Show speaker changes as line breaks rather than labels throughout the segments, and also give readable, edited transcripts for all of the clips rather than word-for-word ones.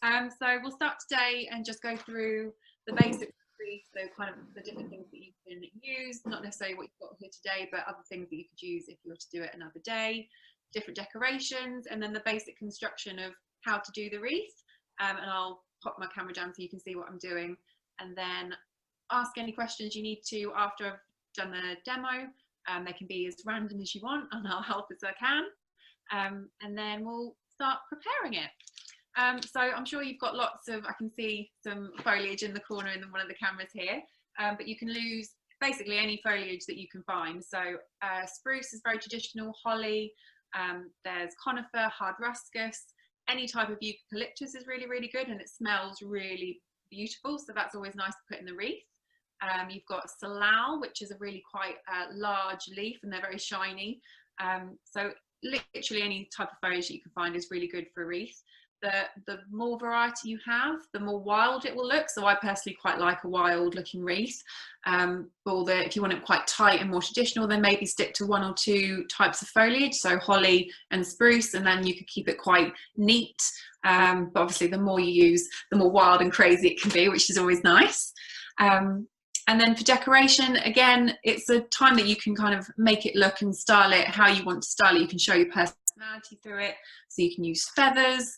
So we'll start today and just go through the basics of wreath, so kind of the different things that you can use, not necessarily what you've got here today, but other things that you could use if you were to do it another day, different decorations, and then the basic construction of how to do the wreath. And I'll pop my camera down so you can see what I'm doing, and then ask any questions you need to after I've done the demo. They can be as random as you want, and I'll help as I can. And then we'll start preparing it. So I'm sure you've got lots of, I can see some foliage in the corner in one of the cameras here, but you can use basically any foliage that you can find. So spruce is very traditional, holly, there's conifer, hard ruscus, any type of eucalyptus is really, really good, and it smells really beautiful, so that's always nice to put in the wreath. You've got salal, which is a really quite large leaf, and they're very shiny. So literally any type of foliage that you can find is really good for a wreath. The more variety you have, the more wild it will look. So I personally quite like a wild looking wreath. If you want it quite tight and more traditional, then maybe stick to one or two types of foliage, so holly and spruce, and then you could keep it quite neat. But obviously the more you use, the more wild and crazy it can be, which is always nice. And then for decoration, again, it's a time that you can kind of make it look and style it how you want to style it. You can show your personality through it. So you can use feathers,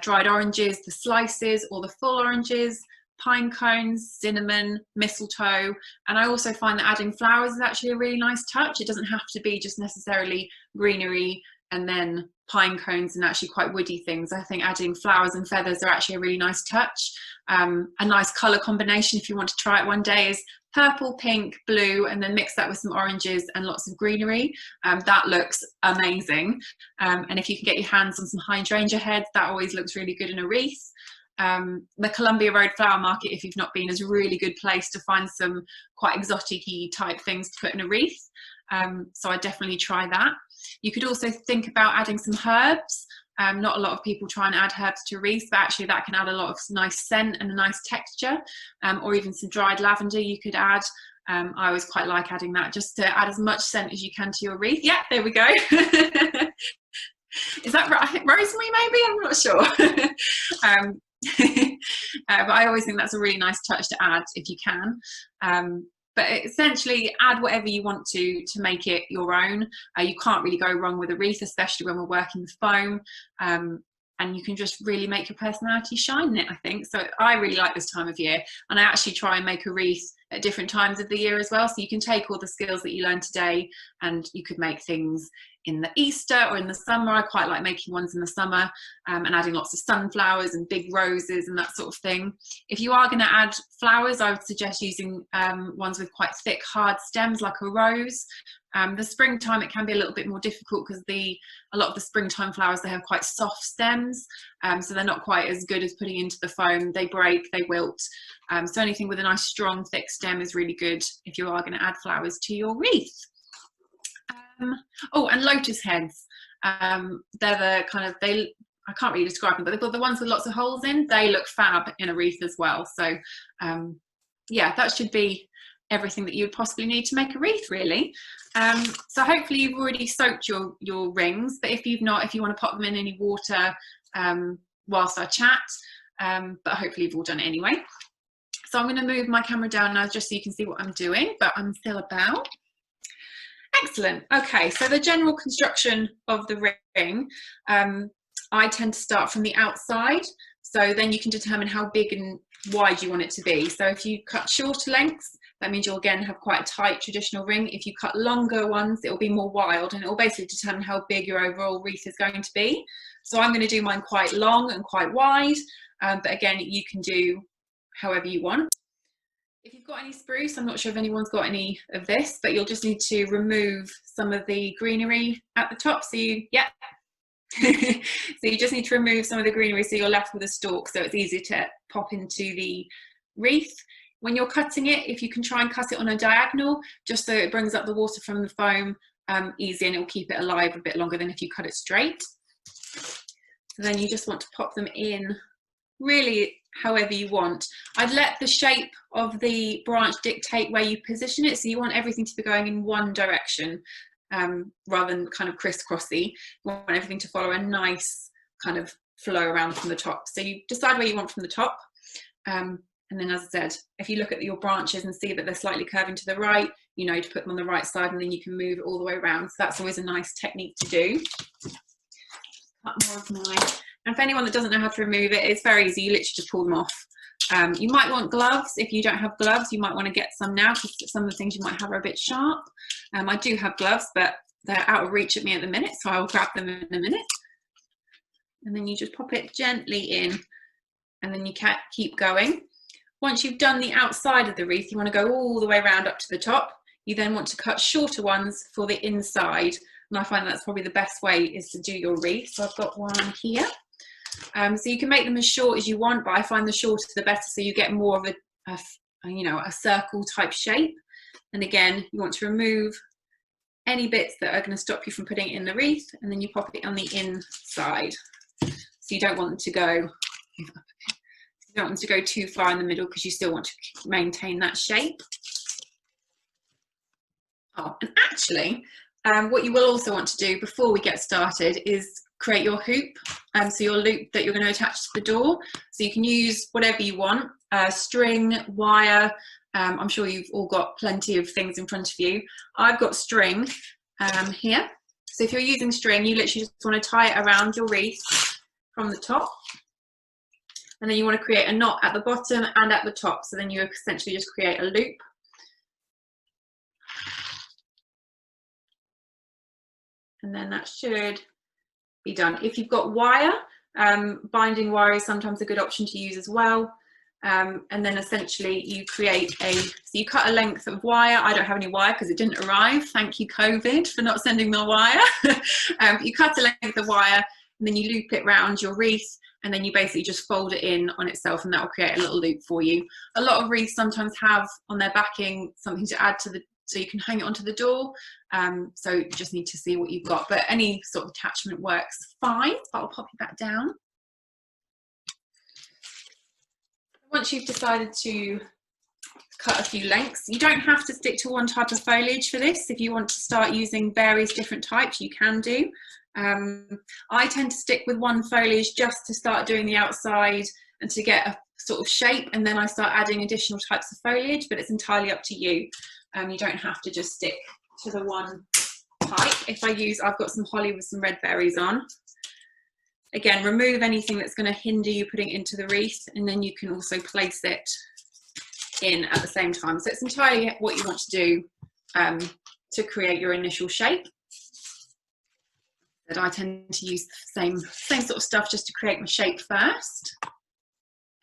dried oranges, the slices or the full oranges, pine cones, cinnamon, mistletoe. And I also find that adding flowers is actually a really nice touch. It doesn't have to be just necessarily greenery and then pine cones and actually quite woody things. I think adding flowers and feathers are actually a really nice touch. A nice colour combination, if you want to try it one day, is purple, pink, blue, and then mix that with some oranges and lots of greenery. That looks amazing. And if you can get your hands on some hydrangea heads, that always looks really good in a wreath. The Columbia Road Flower Market, if you've not been, is a really good place to find some quite exotic-y type things to put in a wreath. So I definitely try that. You could also think about adding some herbs. Not a lot of people try and add herbs to wreaths, but actually that can add a lot of nice scent and a nice texture, or even some dried lavender you could add. I always quite like adding that, just to add as much scent as you can to your wreath. Yeah, there we go. Is that right? Rosemary maybe? I'm not sure. But I always think that's a really nice touch to add if you can. But essentially add whatever you want to make it your own. You can't really go wrong with a wreath, especially when we're working with foam. And you can just really make your personality shine in it, I think. So I really like this time of year, and I actually try and make a wreath at different times of the year as well. So you can take all the skills that you learned today and you could make things in the Easter or in the summer. I quite like making ones in the summer, and adding lots of sunflowers and big roses and that sort of thing. If you are going to add flowers, I would suggest using ones with quite thick, hard stems like a rose. The springtime, it can be a little bit more difficult because a lot of the springtime flowers, they have quite soft stems, so they're not quite as good as putting into the foam. They break, they wilt. So anything with a nice strong thick stem is really good if you are going to add flowers to your wreath. Oh, and lotus heads. They're the kind of, I can't really describe them, but the ones with lots of holes in, they look fab in a wreath as well. So yeah, that should be everything that you would possibly need to make a wreath, really. So hopefully you've already soaked your rings, but if you've not, if you want to pop them in any water whilst I chat, but hopefully you've all done it anyway. So I'm going to move my camera down now just so you can see what I'm doing, but I'm still about. Excellent. Okay, so the general construction of the ring, I tend to start from the outside, so then you can determine how big and wide you want it to be. So if you cut shorter lengths, that means you'll again have quite a tight traditional ring. If you cut longer ones, it will be more wild, and it will basically determine how big your overall wreath is going to be. So I'm going to do mine quite long and quite wide, but again, you can do however you want. If you've got any spruce, I'm not sure if anyone's got any of this, but you'll just need to remove some of the greenery at the top. So yeah. So you just need to remove some of the greenery so you're left with a stalk, so it's easier to pop into the wreath. When you're cutting it, if you can try and cut it on a diagonal, just so it brings up the water from the foam easy, and it will keep it alive a bit longer than if you cut it straight. So then you just want to pop them in really however you want. I'd let the shape of the branch dictate where you position it, so you want everything to be going in one direction rather than kind of crisscrossy. You want everything to follow a nice kind of flow around from the top. So you decide where you want from the top. And then, as I said, if you look at your branches and see that they're slightly curving to the right, you know to put them on the right side, and then you can move it all the way around. So that's always a nice technique to do. Cut more of mine. And for anyone that doesn't know how to remove it, it's very easy. You literally just pull them off. You might want gloves. If you don't have gloves, you might want to get some now, because some of the things you might have are a bit sharp. I do have gloves, but they're out of reach at me at the minute, so I'll grab them in a minute. And then you just pop it gently in, and then you keep going. Once you've done the outside of the wreath, you want to go all the way around up to the top. You then want to cut shorter ones for the inside. And I find that's probably the best way is to do your wreath. So I've got one here. So you can make them as short as you want, but I find the shorter the better, so you get more of a circle type shape. And again, you want to remove any bits that are going to stop you from putting it in the wreath, and then you pop it on the inside. So you don't want them to go too far in the middle, because you still want to maintain that shape. Oh, and actually, what you will also want to do before we get started is create your hoop. So your loop that you're going to attach to the door. So you can use whatever you want, string, wire. I'm sure you've all got plenty of things in front of you. I've got string here. So if you're using string, you literally just want to tie it around your wreath from the top. And then you want to create a knot at the bottom and at the top. So then you essentially just create a loop. And then that should be done. If you've got wire, binding wire is sometimes a good option to use as well. And then essentially you create so you cut a length of wire. I don't have any wire because it didn't arrive. Thank you, COVID, for not sending the wire. You cut a length of wire, and then you loop it around your wreath, and then you basically just fold it in on itself, and that will create a little loop for you. A lot of wreaths sometimes have on their backing something to add to so you can hang it onto the door. So you just need to see what you've got, but any sort of attachment works fine. I'll pop you back down. Once you've decided to cut a few lengths, you don't have to stick to one type of foliage for this. If you want to start using various different types, you can do. I tend to stick with one foliage just to start doing the outside and to get a sort of shape, and then I start adding additional types of foliage, but it's entirely up to you. You don't have to just stick to the one type. I've got some holly with some red berries on. Again, remove anything that's going to hinder you putting it into the wreath, and then you can also place it in at the same time. So it's entirely what you want to do to create your initial shape. But I tend to use the same sort of stuff just to create my shape first.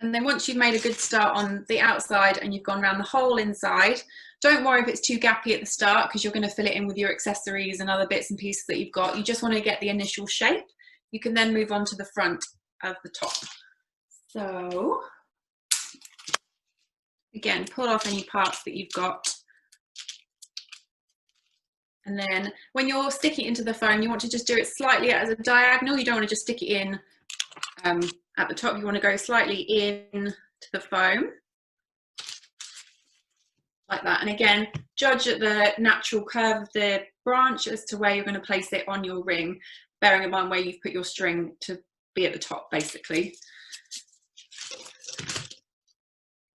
And then once you've made a good start on the outside and you've gone around the whole inside, don't worry if it's too gappy at the start, because you're going to fill it in with your accessories and other bits and pieces that you've got. You just want to get the initial shape. You can then move on to the front of the top. So again, pull off any parts that you've got. And then when you're sticking it into the foam, you want to just do it slightly as a diagonal. You don't want to just stick it in at the top. You want to go slightly in to the foam, like that. And again, judge at the natural curve of the branch as to where you're going to place it on your ring, bearing in mind where you've put your string to be at the top, basically.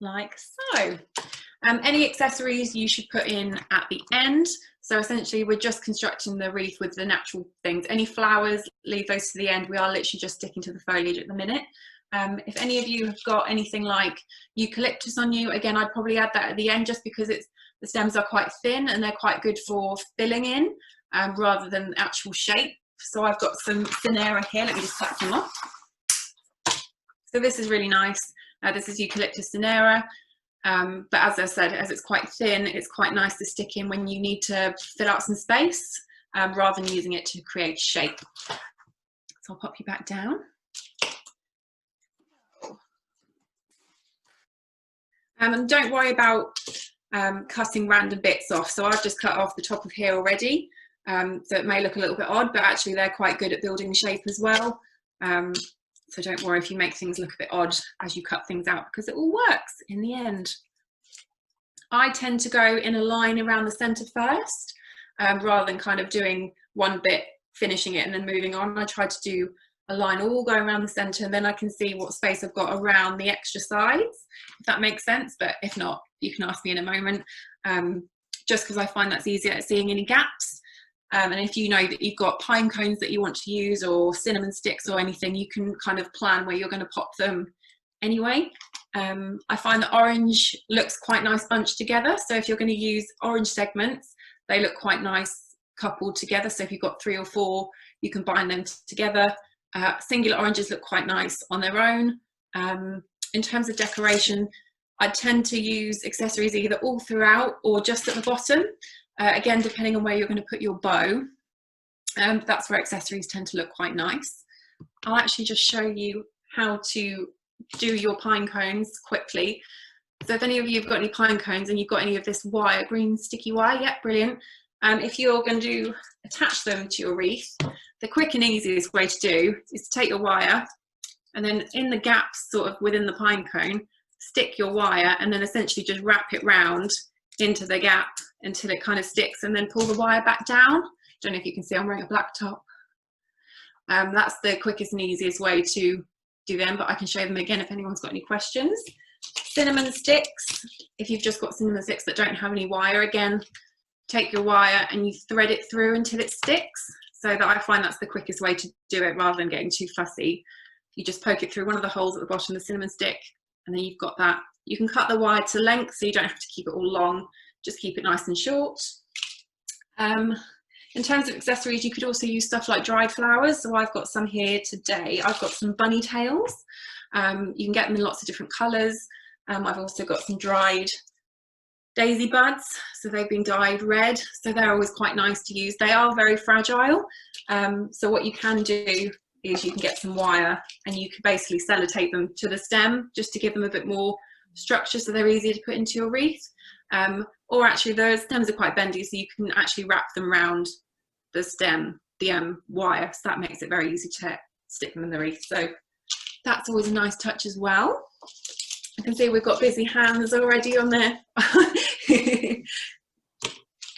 Like so. Any accessories you should put in at the end. So essentially we're just constructing the wreath with the natural things. Any flowers, leave those to the end. We are literally just sticking to the foliage at the minute. If any of you have got anything like eucalyptus on you, again, I'd probably add that at the end, just because the stems are quite thin and they're quite good for filling in rather than the actual shape. So I've got some Thinera here. Let me just cut them off. So this is really nice. This is eucalyptus Thinera. But as I said, as it's quite thin, it's quite nice to stick in when you need to fill out some space rather than using it to create shape. So I'll pop you back down. And don't worry about cutting random bits off. So I've just cut off the top of here already. So it may look a little bit odd, but actually they're quite good at building shape as well. So don't worry if you make things look a bit odd as you cut things out, because it all works in the end. I tend to go in a line around the centre first, rather than kind of doing one bit, finishing it and then moving on. I try to do a line all going around the centre, and then I can see what space I've got around the extra sides, if that makes sense. But if not, you can ask me in a moment, just because I find that's easier at seeing any gaps. And if you know that you've got pine cones that you want to use, or cinnamon sticks or anything, you can kind of plan where you're going to pop them anyway. I find that orange looks quite nice bunched together, so if you're going to use orange segments, they look quite nice coupled together. So if you've got 3 or 4, you can bind them together. Singular oranges look quite nice on their own. In terms of decoration, I tend to use accessories either all throughout or just at the bottom. Again, depending on where you're going to put your bow, that's where accessories tend to look quite nice. I'll actually just show you how to do your pine cones quickly. So if any of you have got any pine cones and you've got any of this wire, green sticky wire, yeah, brilliant. If you're going to attach them to your wreath, the quick and easiest way to do is to take your wire and then in the gaps sort of within the pine cone, stick your wire and then essentially just wrap it round into the gap until it kind of sticks, and then pull the wire back down. Don't know if you can see I'm wearing a black top. That's the quickest and easiest way to do them, but I can show them again if anyone's got any questions. Cinnamon sticks, if you've just got cinnamon sticks that don't have any wire, again, take your wire and you thread it through until it sticks. So that I find that's the quickest way to do it rather than getting too fussy. You just poke it through one of the holes at the bottom of the cinnamon stick, and then you've got that. You can cut the wire to length so you don't have to keep it all long, just keep it nice and short. In terms of accessories, you could also use stuff like dried flowers. So I've got some here today. I've got some bunny tails. You can get them in lots of different colours. I've also got some dried daisy buds. So they've been dyed red. So they're always quite nice to use. They are very fragile. So what you can do is you can get some wire and you can basically sellotape them to the stem just to give them a bit more structure so they're easier to put into your wreath. Or actually the stems are quite bendy, so you can actually wrap them around the stem, the wire, so that makes it very easy to stick them in the wreath. So that's always a nice touch as well. I can see we've got busy hands already on there.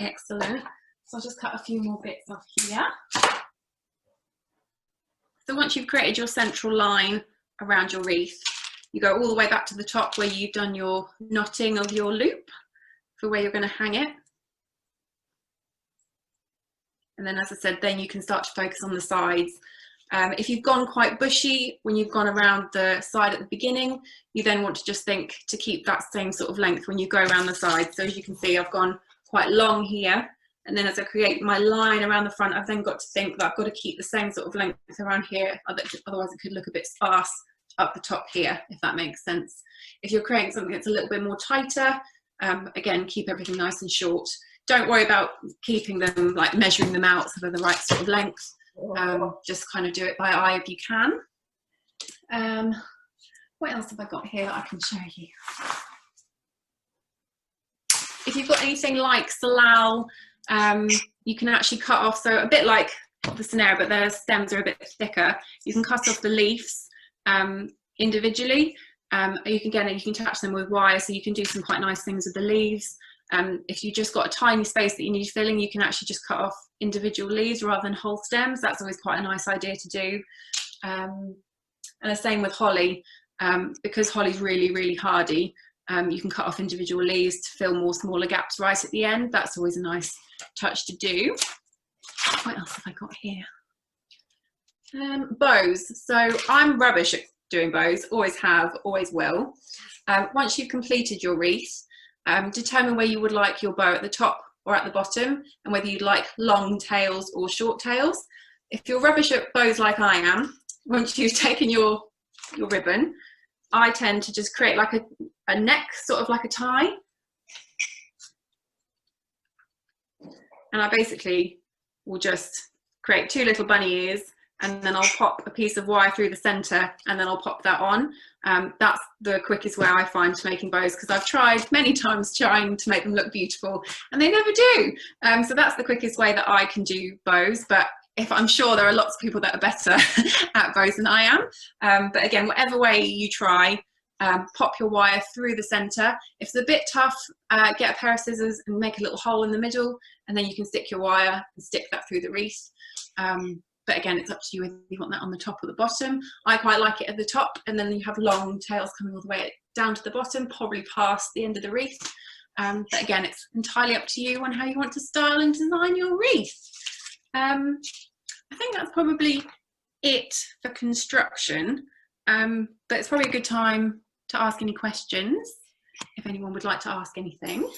Excellent. So I'll just cut a few more bits off here. So once you've created your central line around your wreath, you go all the way back to the top where you've done your knotting of your loop for where you're going to hang it. And then, as I said, then you can start to focus on the sides. If you've gone quite bushy when you've gone around the side at the beginning, you then want to just think to keep that same sort of length when you go around the side. So as you can see, I've gone quite long here. And then as I create my line around the front, I've then got to think that I've got to keep the same sort of length around here. Otherwise it could look a bit sparse up the top here, if that makes sense. If you're creating something that's a little bit more tighter, again, keep everything nice and short. Don't worry about keeping them, like measuring them out so they're the right sort of length. Just kind of do it by eye if you can. What else have I got here that I can show you? If you've got anything like salal, you can actually cut off, so a bit like the scenario, but their stems are a bit thicker. You can cut off the leaves individually. You can attach them with wire, so you can do some quite nice things with the leaves. If you just got a tiny space that you need filling, you can actually just cut off individual leaves rather than whole stems. That's always quite a nice idea to do. And the same with holly, because holly's really, really hardy. You can cut off individual leaves to fill more smaller gaps right at the end. That's always a nice touch to do. What else have I got here? Bows. So I'm rubbish at doing bows, always have, always will. Once you've completed your wreath, determine where you would like your bow, at the top or at the bottom, and whether you'd like long tails or short tails. If you're rubbish at bows like I am, once you've taken your ribbon, I tend to just create like a neck, sort of like a tie. And I basically will just create 2 little bunny ears, and then I'll pop a piece of wire through the center, and then I'll pop that on. That's the quickest way I find to making bows, because I've tried many times trying to make them look beautiful and they never do. So that's the quickest way that I can do bows, but I'm sure there are lots of people that are better at bows than I am. But again, whatever way you try, pop your wire through the center. If it's a bit tough, get a pair of scissors and make a little hole in the middle, and then you can stick your wire and stick that through the wreath. but again, it's up to you whether you want that on the top or the bottom. I quite like it at the top, and then you have long tails coming all the way down to the bottom, probably past the end of the wreath. But again, it's entirely up to you on how you want to style and design your wreath. I think that's probably it for construction, but it's probably a good time to ask any questions if anyone would like to ask anything.